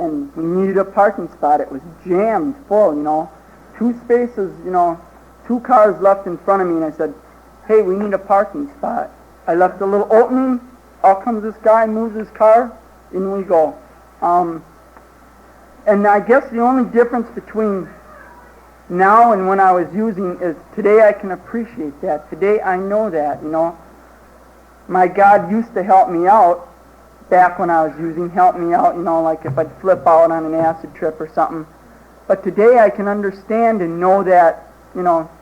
and we needed a parking spot. It was jammed full, 2 spaces, 2 cars left in front of me, and I said, hey, we need a parking spot. I left a little opening. Out comes this guy, moves his car, in we go. And I guess the only difference between now and when I was using is today I can appreciate that. Today I know that, My God used to help me out back when I was using, help me out, like if I'd flip out on an acid trip or something. But today I can understand and know that,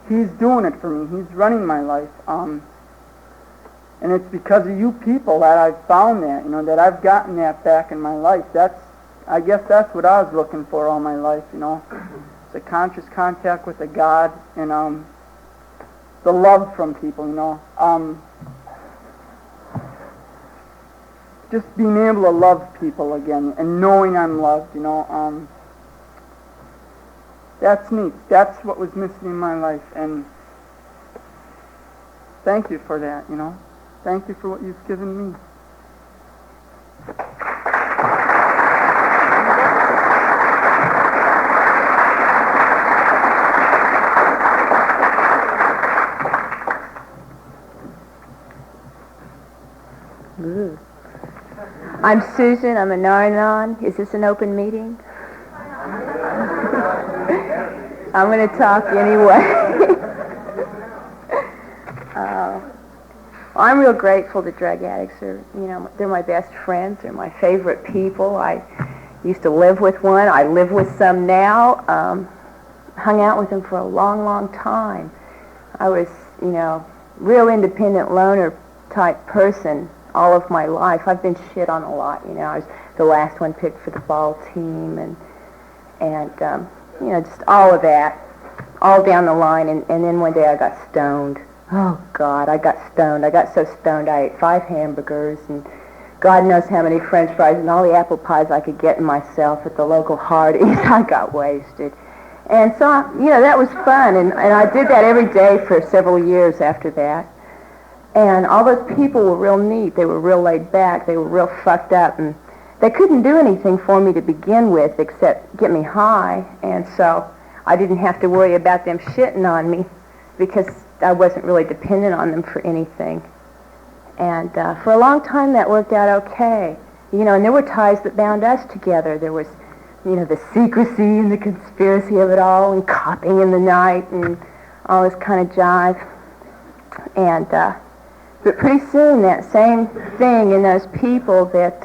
He's doing it for me. He's running my life. And it's because of you people that I've found that, that I've gotten that back in my life. I guess that's what I was looking for all my life, It's a conscious contact with a God and the love from people, Just being able to love people again and knowing I'm loved, That's neat. That's what was missing in my life, and thank you for that, Thank you for what you've given me. Ooh. I'm Susan. I'm a Naranon. Is this an open meeting? I'm going to talk anyway. I'm real grateful to drug addicts. They're my best friends. They're my favorite people. I used to live with one. I live with some now. Hung out with them for a long, long time. I was, real independent loner type person all of my life. I've been shit on a lot. I was the last one picked for the ball team, and just all of that, all down the line. And then one day I got stoned. Oh, God, I got stoned. I got so stoned I ate 5 hamburgers and God knows how many French fries and all the apple pies I could get in myself at the local Hardee's. I got wasted. And so, that was fun. And I did that every day for several years after that. And all those people were real neat. They were real laid back. They were real fucked up. And they couldn't do anything for me to begin with except get me high. And so I didn't have to worry about them shitting on me because I wasn't really dependent on them for anything. And for a long time that worked out okay. And there were ties that bound us together. There was, the secrecy and the conspiracy of it all and copying in the night and all this kind of jive. And but pretty soon that same thing in those people that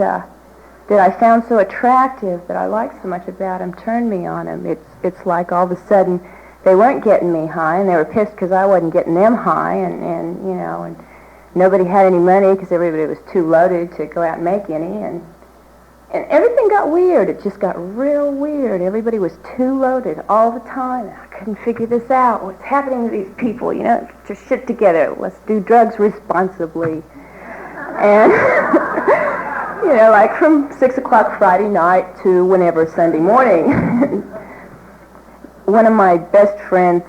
I found so attractive, that I liked so much about them, turned me on them. It's like all of a sudden they weren't getting me high, and they were pissed because I wasn't getting them high, and nobody had any money because everybody was too loaded to go out and make any, and everything got weird. It just got real weird. Everybody was too loaded all the time. I couldn't figure this out. What's happening to these people? Just shit together. Let's do drugs responsibly. And, like from 6 o'clock Friday night to whenever Sunday morning. One of my best friends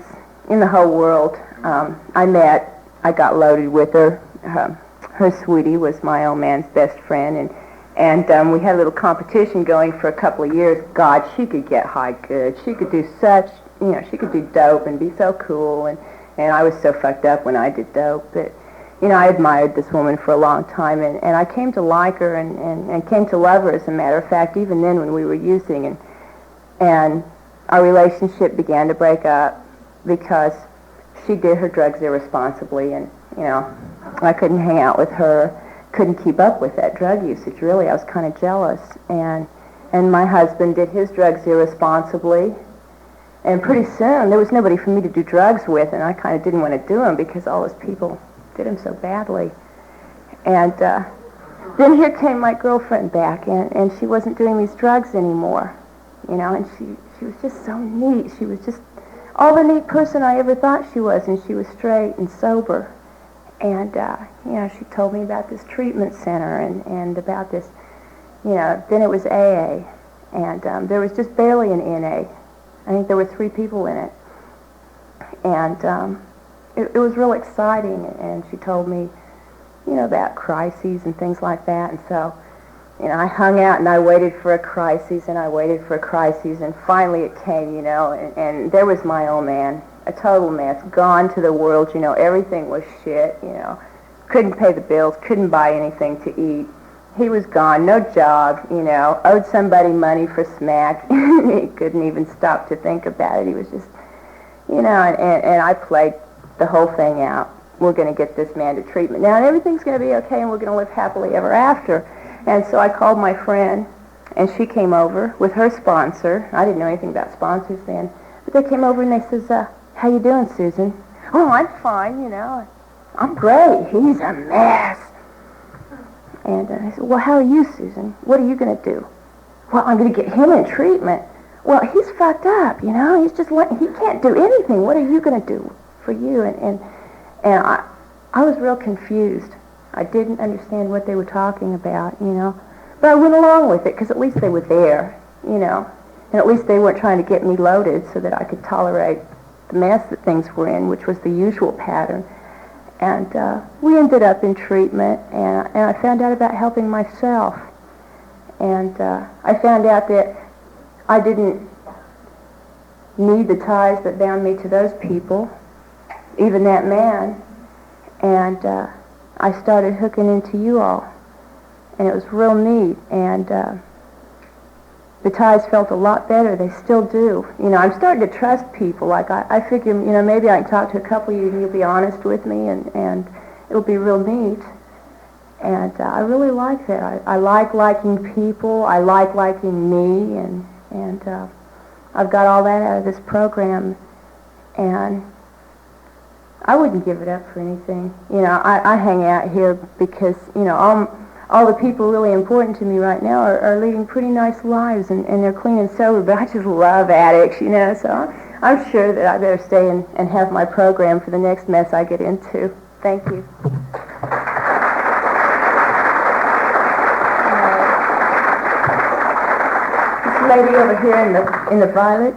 in the whole world, I got loaded with her. Her sweetie was my old man's best friend, and we had a little competition going for a couple of years. God, she could get high good. She could do such, she could do dope and be so cool, and I was so fucked up when I did dope. But, I admired this woman for a long time, and I came to like her and came to love her, as a matter of fact, even then when we were using, and our relationship began to break up because she did her drugs irresponsibly, and, I couldn't hang out with her, couldn't keep up with that drug usage, really. I was kind of jealous. And my husband did his drugs irresponsibly, and pretty soon there was nobody for me to do drugs with, and I kind of didn't want to do them because all those people did them so badly. And then here came my girlfriend back, and she wasn't doing these drugs anymore, and she was just so neat. She was just all the neat person I ever thought she was, and she was straight and sober. And, she told me about this treatment center and about this, then it was AA. And there was just barely an NA. I think there were 3 people in it. And it was real exciting. And she told me, about crises and things like that. And so You know, I hung out and I waited for a crisis and I waited for a crisis, and finally it came, you know, and there was my old man, a total mess, gone to the world, you know, everything was shit, you know, couldn't pay the bills, couldn't buy anything to eat. He was gone, no job, you know, owed somebody money for smack. He couldn't even stop to think about it. He was just, you know, and I played the whole thing out. We're going to get this man to treatment now, and everything's going to be okay, and we're going to live happily ever after. And so I called my friend, and she came over with her sponsor. I didn't know anything about sponsors then. But they came over and they says, how you doing, Susan? Oh, I'm fine, you know. I'm great. He's a mess. And I said, well, how are you, Susan? What are you going to do? Well, I'm going to get him in treatment. Well, he's fucked up, you know. He's just he can't do anything. What are you going to do for you? And I was real confused. I didn't understand what they were talking about, you know. But I went along with it because at least they were there, you know. And at least they weren't trying to get me loaded so that I could tolerate the mess that things were in, which was the usual pattern. And we ended up in treatment, and I found out about helping myself. And I found out that I didn't need the ties that bound me to those people, even that man. And I started hooking into you all, and it was real neat, and the ties felt a lot better. They still do. You know, I'm starting to trust people. Like, I figure, you know, maybe I can talk to a couple of you and you'll be honest with me, and it'll be real neat. And I really like that. I like liking people. I like liking me, and I've got all that out of this program, and I wouldn't give it up for anything. You know, I hang out here because, you know, all the people really important to me right now are leading pretty nice lives, and they're clean and sober, but I just love addicts, you know, so I'm sure that I better stay and have my program for the next mess I get into. Thank you. This lady over here in the violet.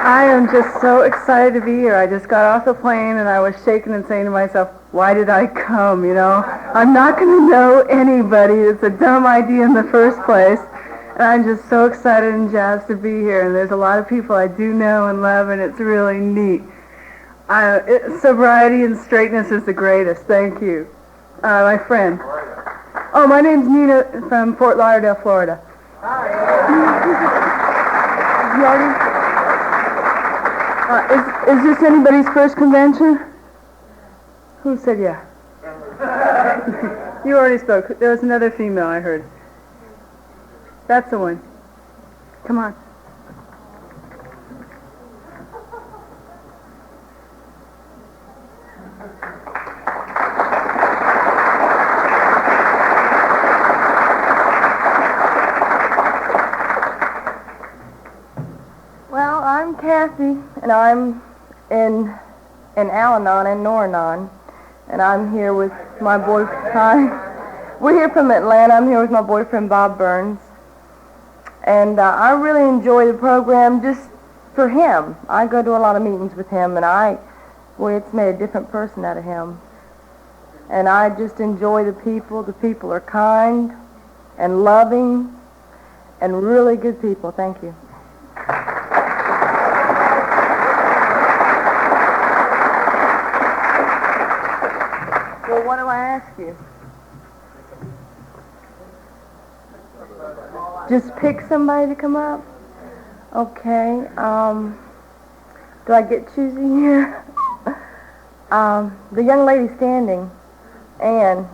I am just so excited to be here. I just got off the plane and I was shaking and saying to myself, why did I come, you know? I'm not going to know anybody. It's a dumb idea in the first place. And I'm just so excited and jazzed to be here. And there's a lot of people I do know and love, and it's really neat. Sobriety and straightness is the greatest. Thank you. My friend. Oh, my name's Nina from Fort Lauderdale, Florida. Is this anybody's first convention? Who said yeah? You already spoke. There was another female I heard. That's the one. Come on. Well, I'm Kathy, and I'm in Al-Anon and Nor-Anon, and I'm here with my boyfriend. Hi. We're here from Atlanta. I'm here with my boyfriend, Bob Burns, and I really enjoy the program just for him. I go to a lot of meetings with him, and it's made a different person out of him. And I just enjoy the people. The people are kind and loving and really good people. Thank you. Well, what do I ask you? Just pick somebody to come up? Okay. Do I get choosy here? The young lady standing, Anne.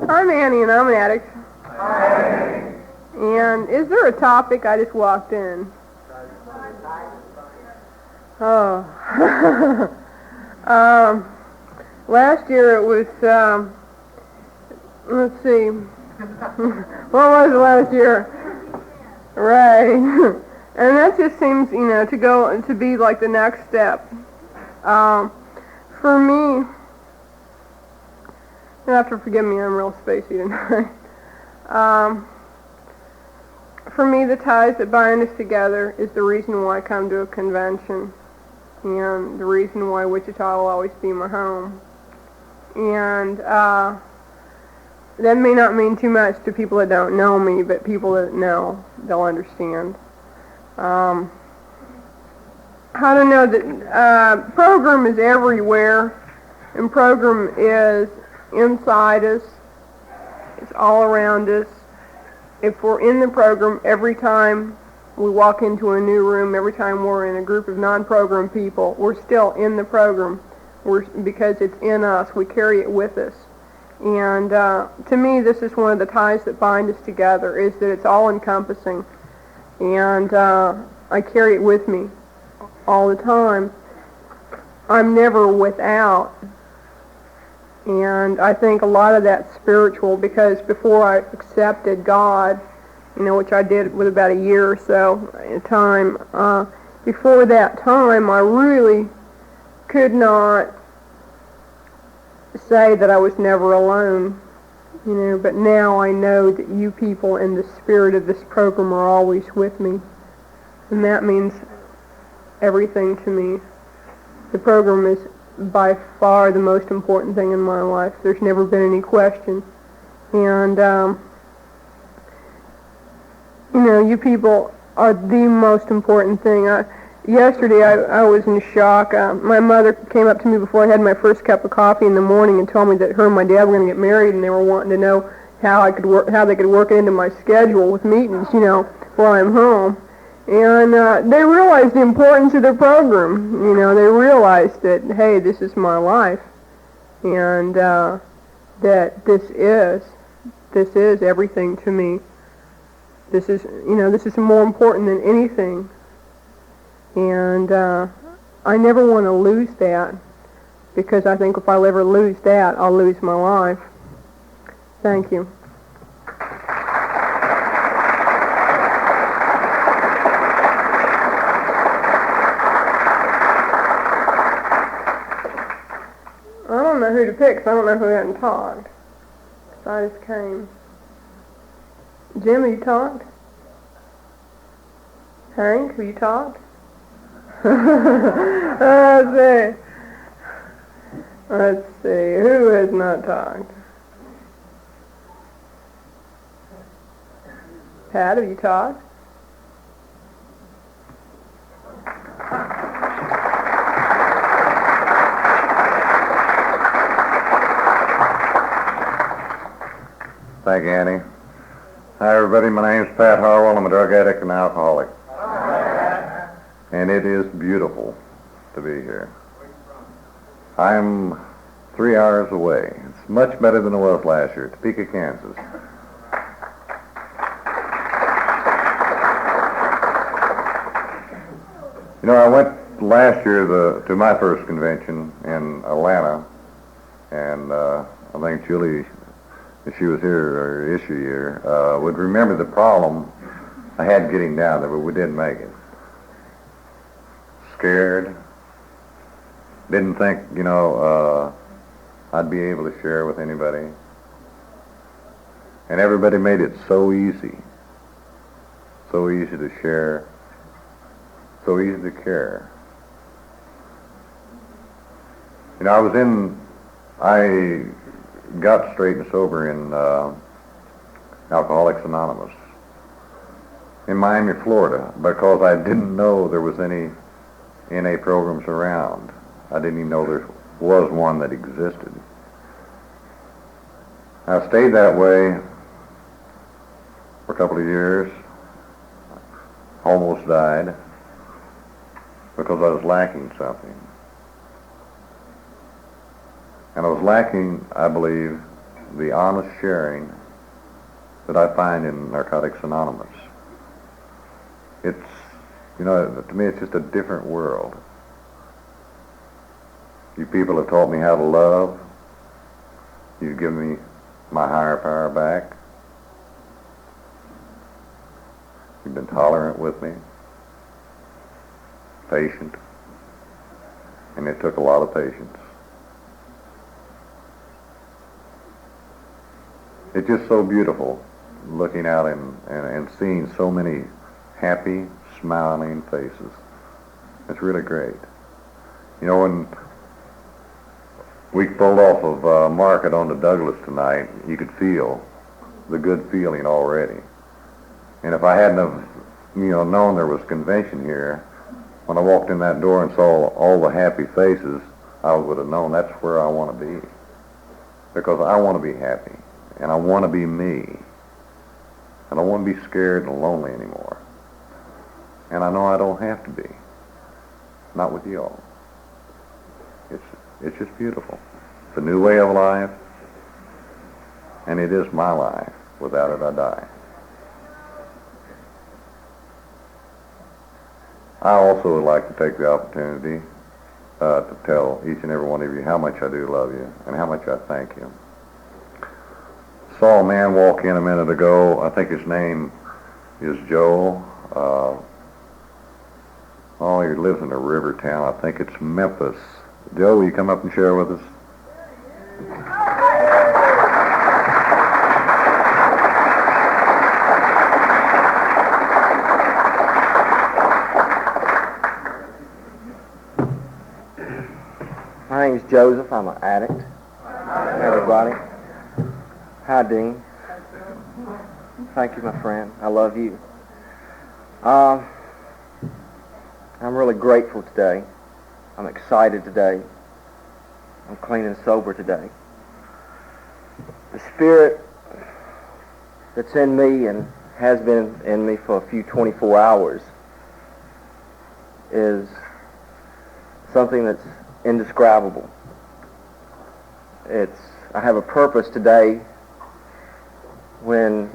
I'm Annie, and I'm an addict. And is there a topic? I just walked in. Oh. Last year it was, let's see. What was it last year? Right. And that just seems, to be like the next step. For me, You'll have to forgive me, I'm real spacey tonight. For me, the ties that bind us together is the reason why I come to a convention, and the reason why Wichita will always be my home. And that may not mean too much to people that don't know me, but people that know, they'll understand. I don't know that program is everywhere, and program is inside us. It's all around us. If we're in the program, every time we walk into a new room, every time we're in a group of non-program people, we're still in the program because it's in us. We carry it with us. And to me, this is one of the ties that bind us together, is that it's all-encompassing. And I carry it with me all the time. I'm never without. And I think a lot of that's spiritual, because before I accepted God, which I did with about a year or so at a time, before that time I really could not say that I was never alone, but now I know that you people in the spirit of this program are always with me, and that means everything to me. The program is by far the most important thing in my life. There's never been any question. And, you people are the most important thing. Yesterday I was in shock. My mother came up to me before I had my first cup of coffee in the morning and told me that her and my dad were going to get married, and they were wanting to know how they could work it into my schedule with meetings, while I'm home. And they realized the importance of their program. They realized that, hey, this is my life, and that this is everything to me. This is more important than anything. And I never want to lose that, because I think if I ever lose that, I'll lose my life. Thank you. I don't know who to pick, 'cause I don't know who hadn't talked. So I just came. Jim, have you talked? Hank, have you talked? Let's see. Who has not talked? Pat, have you talked? Thank you, Annie. Hi, everybody. My name is Pat Harwell. I'm a drug addict and alcoholic. And it is beautiful to be here. I'm 3 hours away. It's much better than it was last year, Topeka, Kansas. I went last year to my first convention in Atlanta, and I think Julie, if she was here, or issue year, would remember the problem I had getting down there, but we didn't make it. Scared. Didn't think, I'd be able to share with anybody. And everybody made it so easy. So easy to share. So easy to care. I got straight and sober in Alcoholics Anonymous in Miami, Florida, because I didn't know there was any NA programs around. I didn't even know there was one that existed. I stayed that way for a couple of years, almost died, because I was lacking something. And I was lacking, I believe, the honest sharing that I find in Narcotics Anonymous. It's, to me, it's just a different world. You people have taught me how to love. You've given me my higher power back. You've been tolerant with me, patient, and it took a lot of patience. it's just so beautiful looking out and seeing so many happy, smiling faces. It's really great. You know, when we pulled off of Market onto Douglas tonight, you could feel the good feeling already. And if I hadn't have, known there was a convention here, when I walked in that door and saw all the happy faces, I would have known that's where I want to be. Because I want to be happy, and I want to be me. I don't want to be scared and lonely anymore. And I know I don't have to be. Not with you all. It's just beautiful. It's a new way of life, and it is my life. Without it, I die. I also would like to take the opportunity to tell each and every one of you how much I do love you and how much I thank you. Saw a man walk in a minute ago. I think his name is Joe. He lives in a river town. I think it's Memphis. Joe, will you come up and share with us? My name's Joseph. I'm an addict. Everybody. Hi, Dean. Thank you, my friend. I love you. I'm really grateful today. I'm excited today. I'm clean and sober today. The spirit that's in me and has been in me for a few 24 hours is something that's indescribable. I have a purpose today when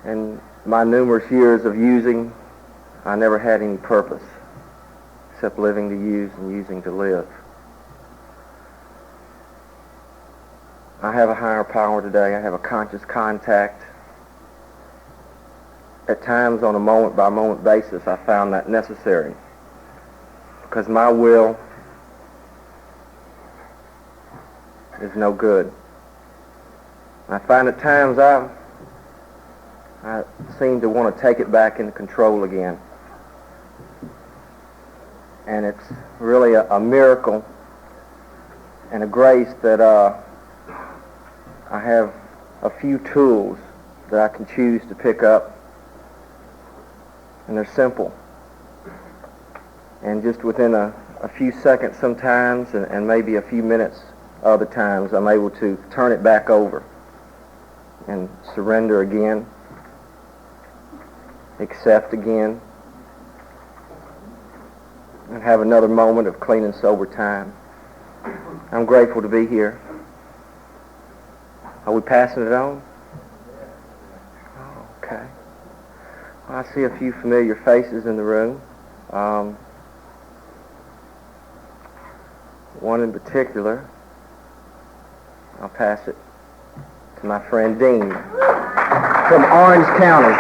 in my numerous years of using, I never had any purpose except living to use and using to live. I have a higher power today. I have a conscious contact. At times, on a moment-by-moment basis, I found that necessary because my will is no good. I find at times I seem to want to take it back into control again. And it's really a miracle and a grace that I have a few tools that I can choose to pick up, and they're simple. And just within a few seconds sometimes, and maybe a few minutes other times, I'm able to turn it back over and surrender again, accept again, and have another moment of clean and sober time. I'm grateful to be here. Are we passing it on? Oh, okay. Well, I see a few familiar faces in the room. One in particular, I'll pass it to my friend Dean from Orange County.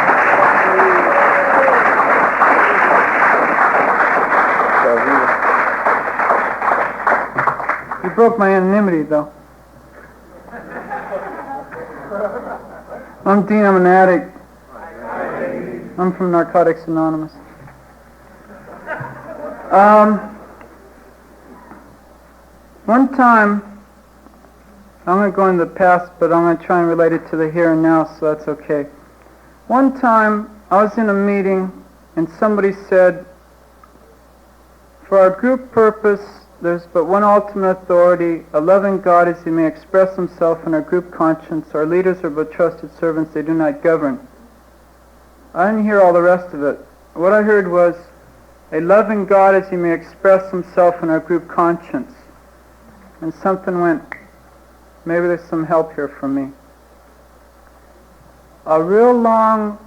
You broke my anonymity, though. I'm Dean. I'm an addict. I'm from Narcotics Anonymous. One time, I'm going to go into the past, but I'm going to try and relate it to the here and now, so that's okay. One time, I was in a meeting, and somebody said, for our group purpose, there's but one ultimate authority, a loving God as he may express himself in our group conscience. Our leaders are but trusted servants, they do not govern. I didn't hear all the rest of it. What I heard was, a loving God as he may express himself in our group conscience. And something went, maybe there's some help here for me. A real long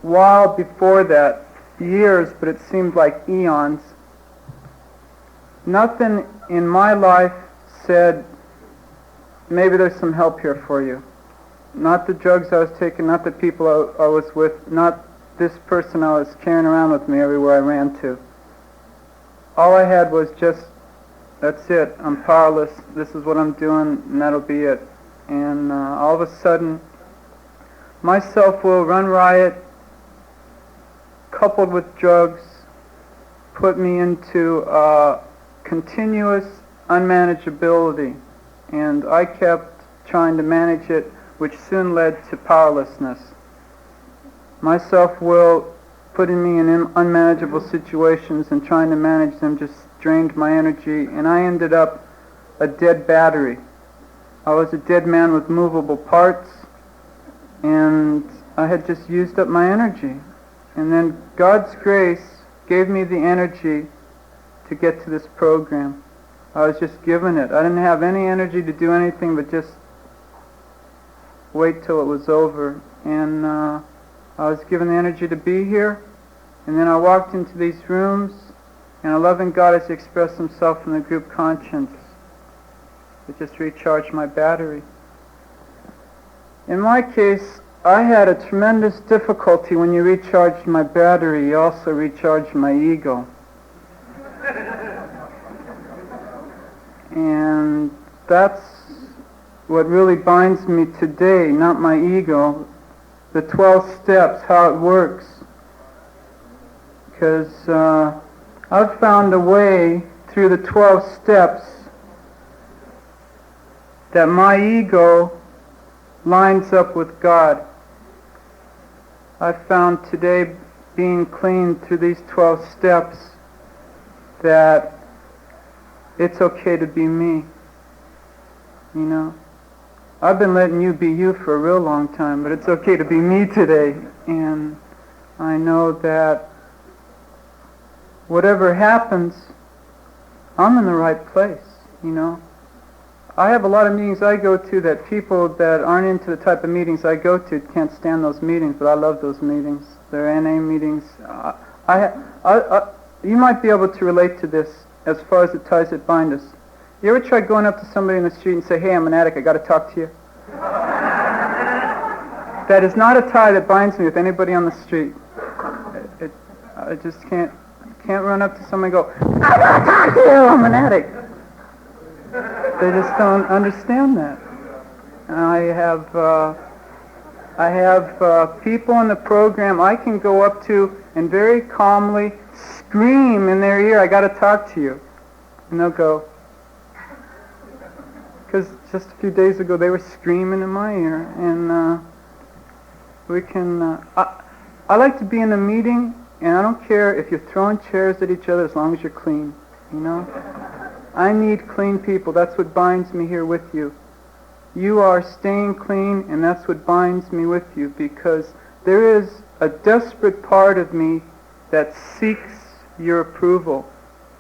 while before that, years, but it seemed like eons, nothing in my life said, maybe there's some help here for you. Not the drugs I was taking, not the people I was with, not this person I was carrying around with me everywhere I ran to. All I had was just, that's it, I'm powerless, this is what I'm doing, and that'll be it. And all of a sudden, My self-will run riot, coupled with drugs, put me into continuous unmanageability, and I kept trying to manage it, which soon led to powerlessness. My self-will putting me in unmanageable situations and trying to manage them just drained my energy, and I ended up a dead battery. I was a dead man with movable parts, and I had just used up my energy. And then God's grace gave me the energy to get to this program. I was just given it. I didn't have any energy to do anything but just wait till it was over. And I was given the energy to be here. And then I walked into these rooms, and a loving God has expressed himself in the group conscience. It just recharged my battery. In my case, I had a tremendous difficulty when you recharged my battery. You also recharged my ego. And that's what really binds me today, not my ego. The 12 steps, how it works. Because I've found a way through the 12 steps that my ego lines up with God. I've found today, being clean through these 12 steps, that it's okay to be me. You know? I've been letting you be you for a real long time, but it's okay to be me today. And I know that whatever happens, I'm in the right place, you know. I have a lot of meetings I go to that people that aren't into the type of meetings I go to can't stand those meetings, but I love those meetings. They're NA meetings. You might be able to relate to this as far as the ties that bind us. You ever try going up to somebody in the street and say, "Hey, I'm an addict, I got to talk to you"? That is not a tie that binds me with anybody on the street. I just can't run up to somebody and go, "I got to talk to you, I'm an addict." They just don't understand that. I have people in the program I can go up to and very calmly scream in their ear, "I got to talk to you," and they'll go. Because just a few days ago they were screaming in my ear, and we can. I like to be in a meeting, and I don't care if you're throwing chairs at each other as long as you're clean. You know. I need clean people. That's what binds me here with you. You are staying clean, and that's what binds me with you, because there is a desperate part of me that seeks your approval.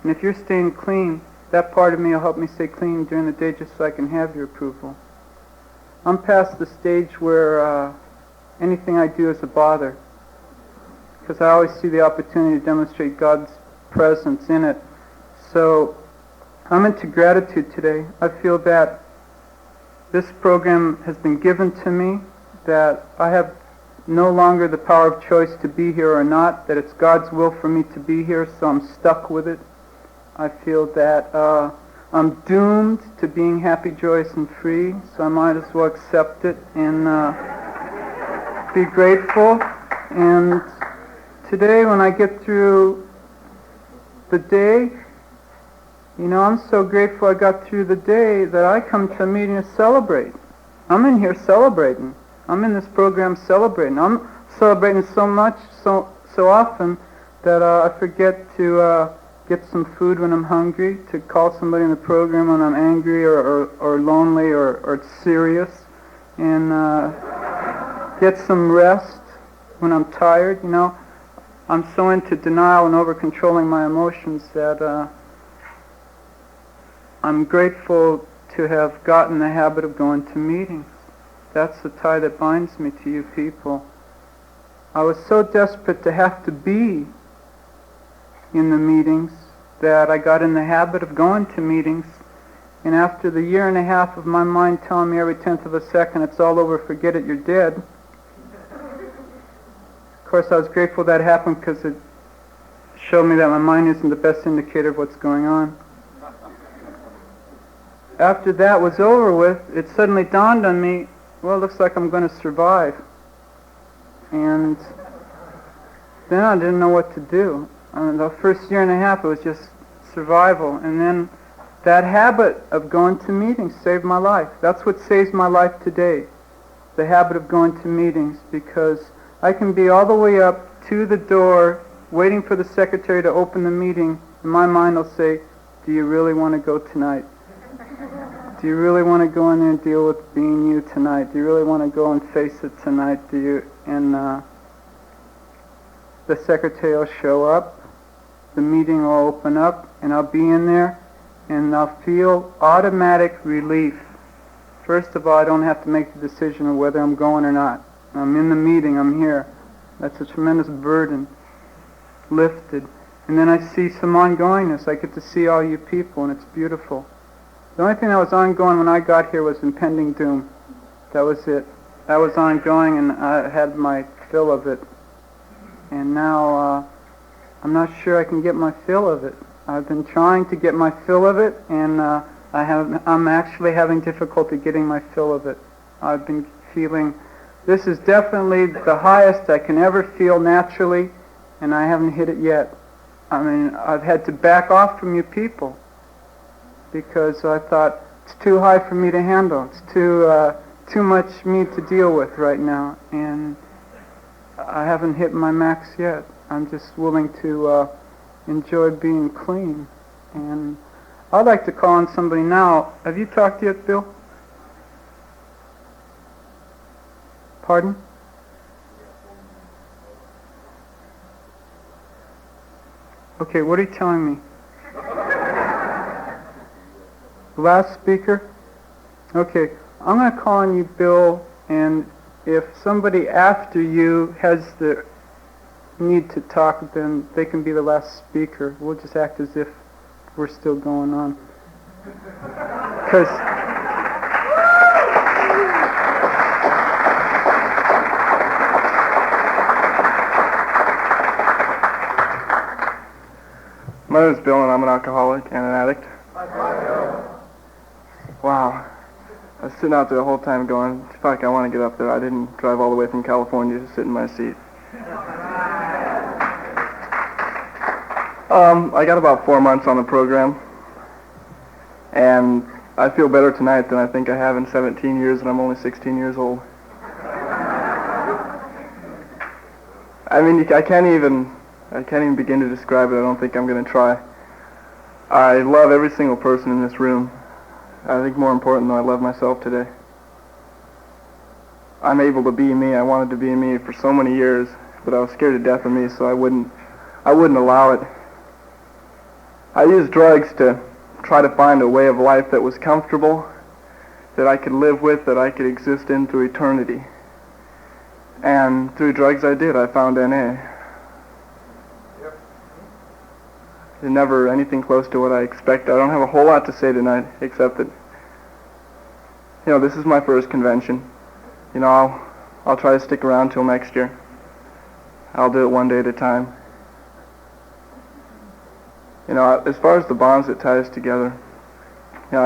And if you're staying clean, that part of me will help me stay clean during the day just so I can have your approval. I'm past the stage where anything I do is a bother, because I always see the opportunity to demonstrate God's presence in it. So I'm into gratitude today. I feel that this program has been given to me, that I have no longer the power of choice to be here or not, that it's God's will for me to be here, so I'm stuck with it. I feel that I'm doomed to being happy, joyous, and free, so I might as well accept it and be grateful. And today, when I get through the day, you know, I'm so grateful I got through the day that I come to a meeting to celebrate. I'm in here celebrating. I'm in this program celebrating. I'm celebrating so much, so often, that I forget to get some food when I'm hungry, to call somebody in the program when I'm angry or lonely or serious, and get some rest when I'm tired. You know, I'm so into denial and over-controlling my emotions that I'm grateful to have gotten the habit of going to meetings. That's the tie that binds me to you people. I was so desperate to have to be in the meetings that I got in the habit of going to meetings, and after the year and a half of my mind telling me every 10th of a second, "It's all over, forget it, you're dead." Of course, I was grateful that happened, because it showed me that my mind isn't the best indicator of what's going on. After that was over with, it suddenly dawned on me, well, it looks like I'm going to survive. and then I didn't know what to do. The first year and a half, it was just survival, and then that habit of going to meetings saved my life. That's what saves my life today, the habit of going to meetings, because I can be all the way up to the door waiting for the secretary to open the meeting, and my mind will say, do you really want to go tonight? Do you really want to go in there and deal with being you tonight? Do you really want to go and face it tonight? Do you? And the secretary will show up, the meeting will open up, and I'll be in there, and I'll feel automatic relief. First of all, I don't have to make the decision of whether I'm going or not. I'm in the meeting, I'm here. That's a tremendous burden lifted. And then I see some ongoingness. I get to see all you people, and it's beautiful. The only thing that was ongoing when I got here was impending doom. That was it. That was ongoing, and I had my fill of it. And now I'm not sure I can get my fill of it. I've been trying to get my fill of it, and I'm actually having difficulty getting my fill of it. I've been feeling, this is definitely the highest I can ever feel naturally, and I haven't hit it yet. I mean, I've had to back off from you people because I thought it's too high for me to handle. It's too much me to deal with right now, and I haven't hit my max yet. I'm just willing to enjoy being clean. And I'd like to call on somebody now. Have you talked yet, Bill? Pardon? Okay, what are you telling me? Last speaker? Okay, I'm going to call on you, Bill, and if somebody after you has the need to talk, then they can be the last speaker. We'll just act as if we're still going on. Because my name is Bill, and I'm an alcoholic and an addict. Wow. I was sitting out there the whole time going, fuck, I want to get up there. I didn't drive all the way from California to sit in my seat. I got about 4 months on the program, and I feel better tonight than I think I have in 17 years, and I'm only 16 years old. I mean, I can't even begin to describe it. I don't think I'm going to try. I love every single person in this room. I think more important though, I love myself today. I'm able to be me. I wanted to be me for so many years, but I was scared to death of me, so I wouldn't allow it. I used drugs to try to find a way of life that was comfortable, that I could live with, that I could exist in through eternity. And through drugs I did. I found NA. It's never anything close to what I expected. I don't have a whole lot to say tonight, except that, this is my first convention. I'll try to stick around till next year. I'll do it one day at a time. As far as the bonds that tie us together, it's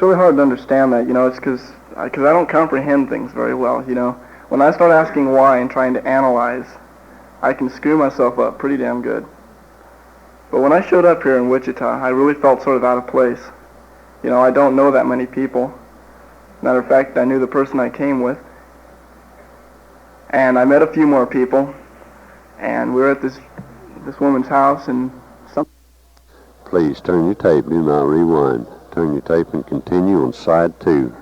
really hard to understand that, it's because I don't comprehend things very well, When I start asking why and trying to analyze, I can screw myself up pretty damn good. But when I showed up here in Wichita, I really felt sort of out of place. I don't know that many people. Matter of fact, I knew the person I came with. And I met a few more people. And we were at this woman's house, and Please turn your tape, do not rewind. Turn your tape and continue on side 2.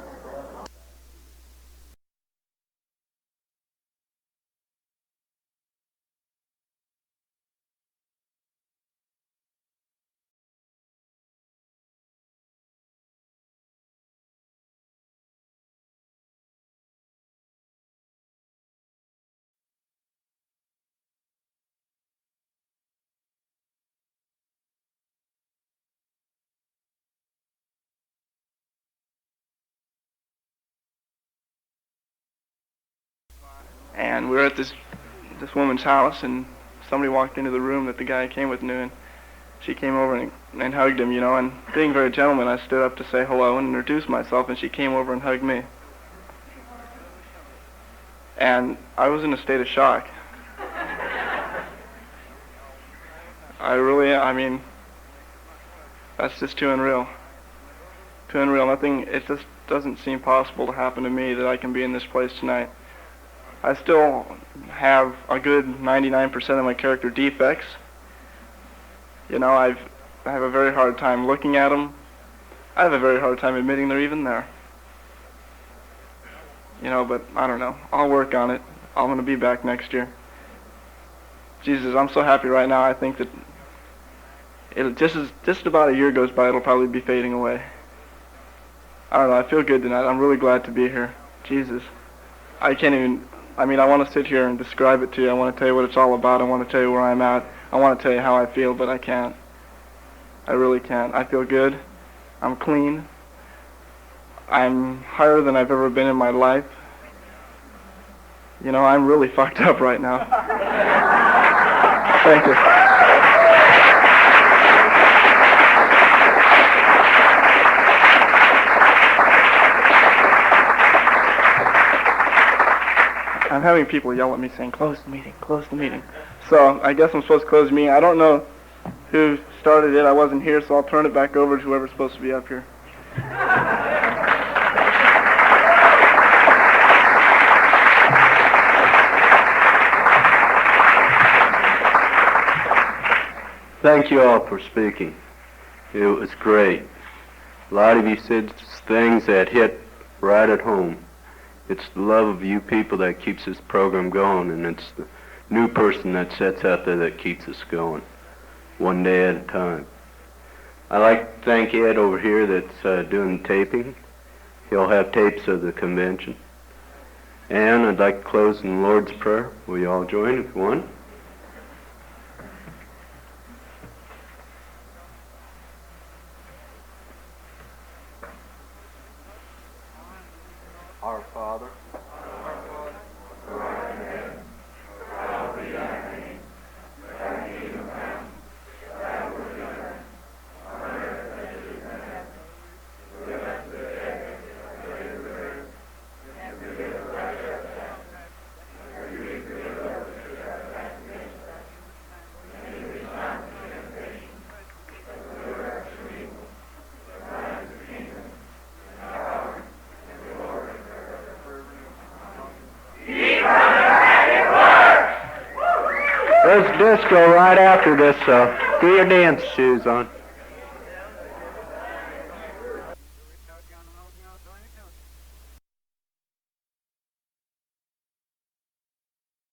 And we were at this woman's house, and somebody walked into the room that the guy I came with knew, and she came over and hugged him, and being very gentleman, I stood up to say hello and introduce myself, and she came over and hugged me. And I was in a state of shock. I mean, that's just too unreal. Too unreal. It just doesn't seem possible to happen to me that I can be in this place tonight. I still have a good 99% of my character defects. You know, I have a very hard time looking at them. I have a very hard time admitting they're even there. You know, but I don't know. I'll work on it. I'm going to be back next year. Jesus, I'm so happy right now. I think that just about a year goes by, it'll probably be fading away. I don't know. I feel good tonight. I'm really glad to be here. Jesus. I can't even, I want to sit here and describe it to you. I want to tell you what it's all about. I want to tell you where I'm at. I want to tell you how I feel, but I can't. I really can't. I feel good. I'm clean. I'm higher than I've ever been in my life. You know, I'm really fucked up right now. Thank you. I'm having people yell at me saying, close the meeting, close the meeting. So I guess I'm supposed to close the meeting. I don't know who started it. I wasn't here, so I'll turn it back over to whoever's supposed to be up here. Thank you all for speaking. It was great. A lot of you said things that hit right at home. It's the love of you people that keeps this program going, and it's the new person that sits out there that keeps us going, one day at a time. I'd like to thank Ed over here that's doing the taping. He'll have tapes of the convention. And I'd like to close in the Lord's Prayer. Will you all join if you want? Our Father, who art in heaven, hallowed be thy name. Thy kingdom come, thy will be done, on earth as it is in heaven. Give us this day our daily bread, and forgive us our trespasses, as we forgive those who trespass against us. And lead us not into temptation, but deliver us from evil. For thine is the kingdom, and the power, and the glory. There's disco right after this, so get your dance shoes on.